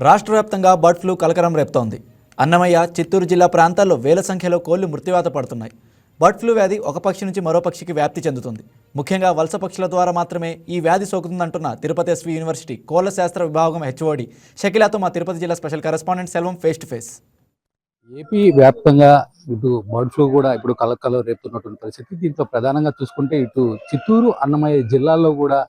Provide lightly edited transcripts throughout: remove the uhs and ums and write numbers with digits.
రాష్ట్ర వ్యాప్తంగా bird flu కలకరం రేపుతోంది. అన్నమయ్య, చిత్తూరు జిల్లా ప్రాంతాల్లో వేల సంఖ్యలో కోళ్లు మృత్యువాత పడుతున్నాయి. బర్డ్ ఫ్లూ వ్యాధి ఒక పక్షి నుంచి మరో పక్షికి వ్యాప్తి చెందుతుంది. ముఖ్యంగా వలస పక్షుల ద్వారా మాత్రమే ఈ వ్యాధి సోకుతుందంటున్న తిరుపతి ఎస్వి యూనివర్సిటీ కోళ్ల శాస్త్ర విభాగం హెచ్ఓడి షకీలాతో మా తిరుపతి జిల్లా special correspondent Selvam face to face. AP వ్యాప్తంగా ఇటు బర్డ్ ఫ్లూ కూడా ఇప్పుడు కలకలం రేపుతున్నటువంటి పరిస్థితి. దీంతో ప్రధానంగా చూసుకుంటే ఇటు చిత్తూరు, అన్నమయ్య జిల్లాల్లో కూడా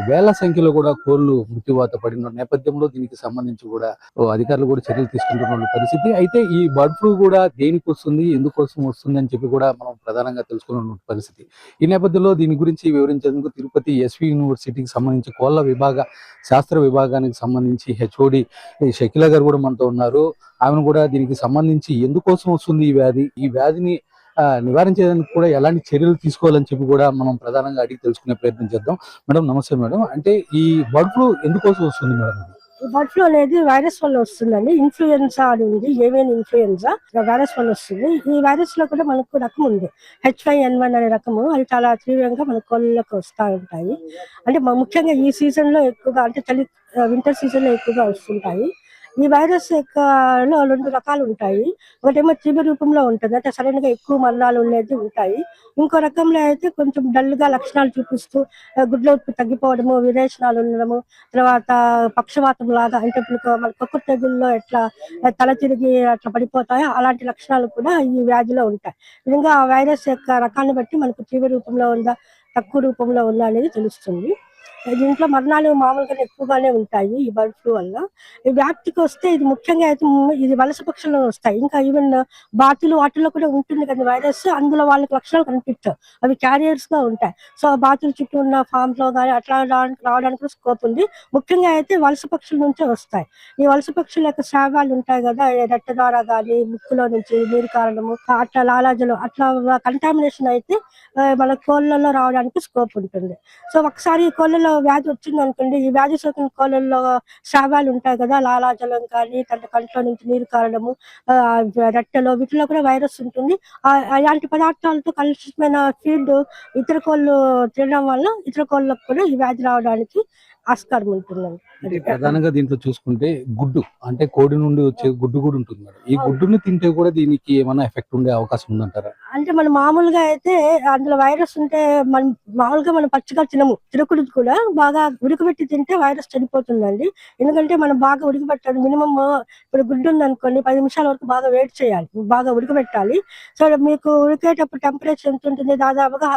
వేల సంఖ్యలో కూడా కోళ్లు మృత్యువాత పడిన నేపథ్యంలో దీనికి సంబంధించి కూడా అధికారులు కూడా చర్యలు తీసుకుంటున్న పరిస్థితి. అయితే ఈ బర్డ్ ఫ్లూ కూడా దేనికి వస్తుంది, ఎందుకోసం వస్తుంది అని చెప్పి కూడా మనం ప్రధానంగా తెలుసుకున్న పరిస్థితి. ఈ నేపథ్యంలో దీని గురించి వివరించేందుకు తిరుపతి ఎస్వి యూనివర్సిటీకి సంబంధించి కోళ్ల శాస్త్ర విభాగానికి సంబంధించి హెచ్ఓడి షకీలా గారు కూడా మనతో ఉన్నారు. ఆమెను కూడా దీనికి సంబంధించి ఎందుకోసం వస్తుంది ఈ వ్యాధిని నివారించేందుకు కూడా ఎలాంటి చర్యలు తీసుకోవాలని చెప్పి కూడా మనం ప్రధానంగా అడిగి తెలుసుకునే ప్రయత్నం చేద్దాం. మేడం నమస్తే మేడం. అంటే ఈ బర్డ్ ఫ్లూ ఎందుకోసం వస్తుంది మేడం? బర్డ్ ఫ్లూ అనేది వైరస్ వల్ల వస్తుందండి. ఇన్ఫ్లుయెన్జా అని ఉంది, ఏవియన్ ఇన్ఫ్లుయెన్జా వైరస్ వల్ల వస్తుంది. ఈ వైరస్ లో కూడా మనకు రకం ఉంది, H5N1 అనే రకము. అది చాలా తీవ్రంగా మన కోళ్ళకు వస్తూ ఉంటాయి. అంటే ముఖ్యంగా ఈ సీజన్ లో ఎక్కువగా, అంటే వింటర్ సీజన్ లో ఎక్కువగా వస్తుంటాయి. ఈ వైరస్ లో 2 రకాలు ఉంటాయి. ఒకటేమో తీవ్ర రూపంలో ఉంటుంది, అంటే సడన్ గా ఎక్కువ మరణాలు ఉండేది ఉంటాయి. ఇంకో రకంలో అయితే కొంచెం డల్ గా లక్షణాలు చూపిస్తూ గుడ్ల ఉత్పత్తి తగ్గిపోవడము, విరేచనాలు ఉండడము, తర్వాత పక్షవాతం లాగా, అంటే ఇప్పుడు మన కుక్క తెగుల్లో ఎట్లా తల తిరిగి అట్లా పడిపోతాయో అలాంటి లక్షణాలు కూడా ఈ వ్యాధిలో ఉంటాయి. నిజంగా ఆ వైరస్ యొక్క రకాన్ని బట్టి మనకు తీవ్ర రూపంలో ఉందా, తక్కువ రూపంలో ఉందా అనేది తెలుస్తుంది. దీంట్లో మరణాలు మామూలుగానే ఎక్కువగానే ఉంటాయి ఈ బర్డ్ ఫ్లూ వల్ల. ఈ వ్యాప్తికి వస్తే ఇది ముఖ్యంగా అయితే ఇది వలస పక్షుల్లో వస్తాయి. ఇంకా ఈవెన్ బాతులు వాటిల్లో కూడా ఉంటుంది కదా వైరస్. అందులో వాళ్ళకి లక్షణాలు కనిపించవు, అవి క్యారియర్స్ గా ఉంటాయి. సో బాతుల చుట్టూ ఉన్న ఫామ్ లో కానీ అట్లా రావడానికి కూడా స్కోప్ ఉంది. ముఖ్యంగా అయితే వలస పక్షుల నుంచే వస్తాయి. ఈ వలస పక్షుల యొక్క శావాలు ఉంటాయి కదా, రెట్ట ద్వారా కానీ ముక్కులో నుంచి నీరు కారడము, అట్లా లాలాజలం అట్లా కంటామినేషన్ అయితే మన కోళ్ళల్లో రావడానికి స్కోప్ ఉంటుంది. సో ఒకసారి కోళ్ళలో వ్యాధి వచ్చింది అనుకోండి, ఈ వ్యాధి సోకిన కోళ్ళల్లో స్రావాలు ఉంటాయి కదా, లాలాజలం కానీ కంట్లో నుంచి నీరు కారడము, రెట్టెలో వీటిలో కూడా వైరస్ ఉంటుంది. అలాంటి పదార్థాలతో కలుషితమైన ఫీడ్ ఇతర కోళ్ళు తినడం వల్ల ఇతర కోళ్ళకు కూడా ఈ వ్యాధి రావడానికి ఆస్కారం ఉంటుందండి. ప్రధానంగా దీంట్లో చూసుకుంటే గుడ్డు, అంటే కోడి నుండి వచ్చే గుడ్డు కూడా ఉంటుంది మేడం. ఈ గుడ్డుని తింటే కూడా దీనికి ఏమైనా ఎఫెక్ట్ ఉండే అవకాశం ఉందంటారా? అంటే మనం మామూలుగా అయితే అందులో వైరస్ ఉంటే మనం పచ్చిగా తినకూడదు కూడా. బాగా ఉడకబెట్టి తింటే వైరస్ చనిపోతుందండి. ఎందుకంటే మనం బాగా ఉడకబెట్టాలి. మినిమం ఇప్పుడు గుడ్డు ఉంది అనుకోండి, 10 నిమిషాల వరకు బాగా వేడి చేయాలి, బాగా ఉడకబెట్టాలి. సో మీకు ఉడికేటప్పుడు టెంపరేచర్ ఎంత ఉంటుంది, దాదాపుగా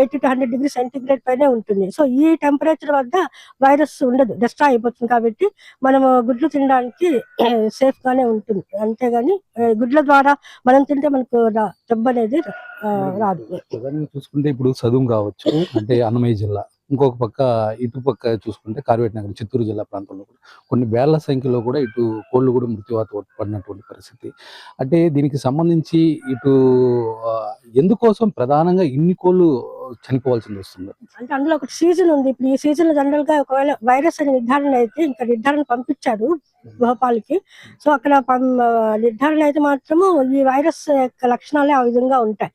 80 to 100 degrees సెంటిగ్రేడ్ పైనే ఉంటుంది. సో ఈ టెంపరేచర్ వద్ద వైరస్ ఉండదు, డిస్ట్రాయ్ అయిపోతుంది. కాబట్టి మనము గుడ్లు తినడానికి సేఫ్ గానే ఉంటుంది. అంతేగాని గుడ్ల ద్వారా మనం తింటే మనకు జబ్బు అనేది రాదు. ప్రధానంగా చూసుకుంటే ఇప్పుడు చదువు కావచ్చు, అంటే అన్నమయ్య జిల్లా, ఇంకొక పక్క ఇటు పక్క చూసుకుంటే కార్వేట్ నగర్ చిత్తూరు జిల్లా ప్రాంతంలో కూడా కొన్ని వేల సంఖ్యలో కూడా ఇటు కోళ్ళు కూడా మృత్యువాత పడినటువంటి పరిస్థితి. అంటే దీనికి సంబంధించి ఇటు ఎందుకోసం ప్రధానంగా ఇన్ని కోళ్ళు చనిపోవాల్సింది వస్తుంది? అంటే అందులో ఒక సీజన్ ఉంది. ఇప్పుడు ఈ సీజన్ లో జనరల్ గా ఒకవేళ వైరస్ అనే నిర్ధారణ అయితే ఇంకా నిర్ధారణ పంపించారు భోపాల్కి. సో అక్కడ నిర్ధారణ అయితే మాత్రము ఈ వైరస్ యొక్క లక్షణాలే ఆ విధంగా ఉంటాయి.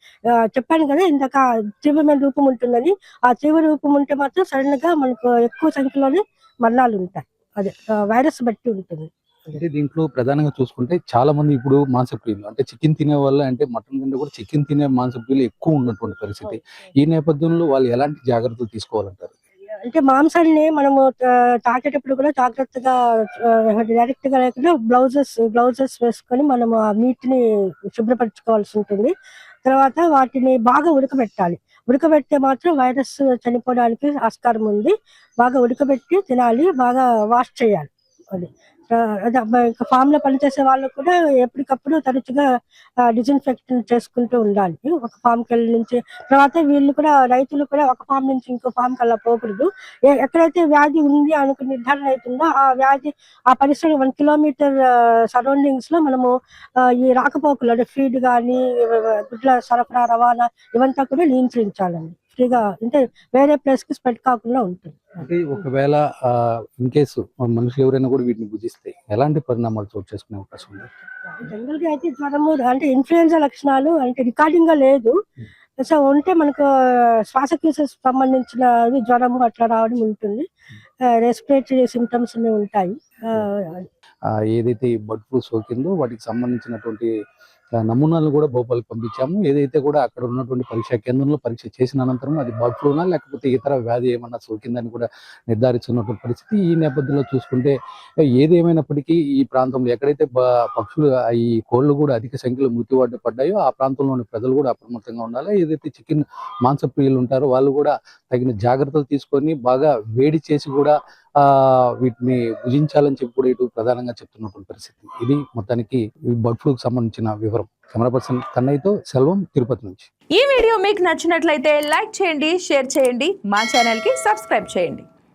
చెప్పాను కదా ఇందాక, తీవ్రమైన రూపం ఉంటుందని. ఆ తీవ్ర రూపం ఉంటే మాత్రం సడన్ గా మనకు ఎక్కువ సంఖ్యలోనే మరణాలు ఉంటాయి. అదే వైరస్ బట్టి ఉంటుంది. అంటే దీంట్లో ప్రధానంగా చూసుకుంటే చాలా మంది ఇప్పుడు మాంసప్రియులు, అంటే చికెన్ తినే వల్ల, అంటే మటన్ కంటే కూడా చికెన్ తినే మాంసప్రియులు ఎక్కువ ఉన్నటువంటి పరిస్థితి. ఈ నేపథ్యంలో వాళ్ళు ఎలాంటి జాగ్రత్తలు తీసుకోవాలంటారు? అంటే మాంసాన్ని మనము తాకేటప్పుడు కూడా జాగ్రత్తగా, డైరెక్ట్ గా లేకుండా గ్లౌజెస్ వేసుకొని మనము ఆ మీట్ ని శుభ్రపరచుకోవాల్సి ఉంటుంది. తర్వాత వాటిని బాగా ఉడకబెట్టాలి. ఉడకబెడితే మాత్రం వైరస్ చనిపోవడానికి ఆస్కారం ఉంది. బాగా ఉడకబెట్టి తినాలి, బాగా వాష్ చేయాలి. అది అదే ఇంకా ఫామ్ లో పనిచేసే వాళ్ళు కూడా ఎప్పటికప్పుడు తరచుగా డిస్ఇన్ఫెక్షన్ చేసుకుంటూ ఉండాలి. ఒక ఫామ్ కి నుంచి తర్వాత వీళ్ళు కూడా, రైతులు కూడా ఒక ఫామ్ నుంచి ఇంకో ఫామ్ కి అలా పోకూడదు. ఎక్కడైతే వ్యాధి ఉంది అనుకుని నిర్ధారణ అవుతుందో ఆ పరిసర 1 కిలోమీటర్ సరౌండింగ్స్ లో మనము ఈ రాకపోకలు, అంటే ఫీడ్ కానీ గుడ్ల సరఫరా, రవాణా ఇవంతా కూడా నియంత్రించాలండి. ఫ్రీగా, అంటే వేరే ప్లేస్ కి స్ప్రెడ్ కాకుండా ఉంటుంది. అంటే ఒకవేళ ఇన్ కేసు మనుషులు ఎవరైనా కూడా వీటిని భుజిస్తే ఎలాంటి పరిణామాలు చోటు చేసుకునే అవకాశం ఉంది? జనరల్ గా అయితే జ్వరము, అంటే ఇన్ఫ్లుయెన్జా లక్షణాలు అంటే రికార్డింగ్ గా లేదు. సో ఉంటే మనకు శ్వాసకోశ సంబంధించిన జ్వరము అట్లా రావడం ఉంటుంది. రెస్పిరేటరీ సిమ్టమ్స్ ఉంటాయి. ఏదైతే ఈ బర్డ్ ఫ్లూ సోకిందో వాటికి సంబంధించినటువంటి నమూనాలను కూడా భోపాల్కి పంపించాము. ఏదైతే కూడా అక్కడ ఉన్నటువంటి పరీక్షా కేంద్రంలో పరీక్ష చేసిన అనంతరం అది బర్డ్ ఫ్లూనా లేకపోతే ఇతర వ్యాధి ఏమన్నా సోకిందని కూడా నిర్ధారిస్తున్నటువంటి పరిస్థితి. ఈ నేపథ్యంలో చూసుకుంటే ఏదేమైనప్పటికీ ఈ ప్రాంతంలో ఎక్కడైతే పక్షులు ఈ కోళ్ళు కూడా అధిక సంఖ్యలో మృత్యువాటు పడ్డాయో ఆ ప్రాంతంలోని ప్రజలు కూడా అప్రమత్తంగా ఉండాలి. ఏదైతే చికెన్ మాంసప్రియులు ఉంటారో వాళ్ళు కూడా తగిన జాగ్రత్తలు తీసుకొని బాగా వేడి చేసి కూడా వీటిని భుజించాలని చెప్పి కూడా ఇటు ప్రధానంగా చెప్తున్నటువంటి పరిస్థితి. ఇది మొత్తానికి ఈ బర్డ్ ఫ్లూకి సంబంధించిన వివరం. కెమెరా పర్సన్ కన్నయ్యతో సెల్వం, తిరుపతి నుంచి. ఈ వీడియో మీకు నచ్చినట్లయితే లైక్ చేయండి, షేర్ చేయండి, మా ఛానల్కి సబ్స్క్రైబ్ చేయండి.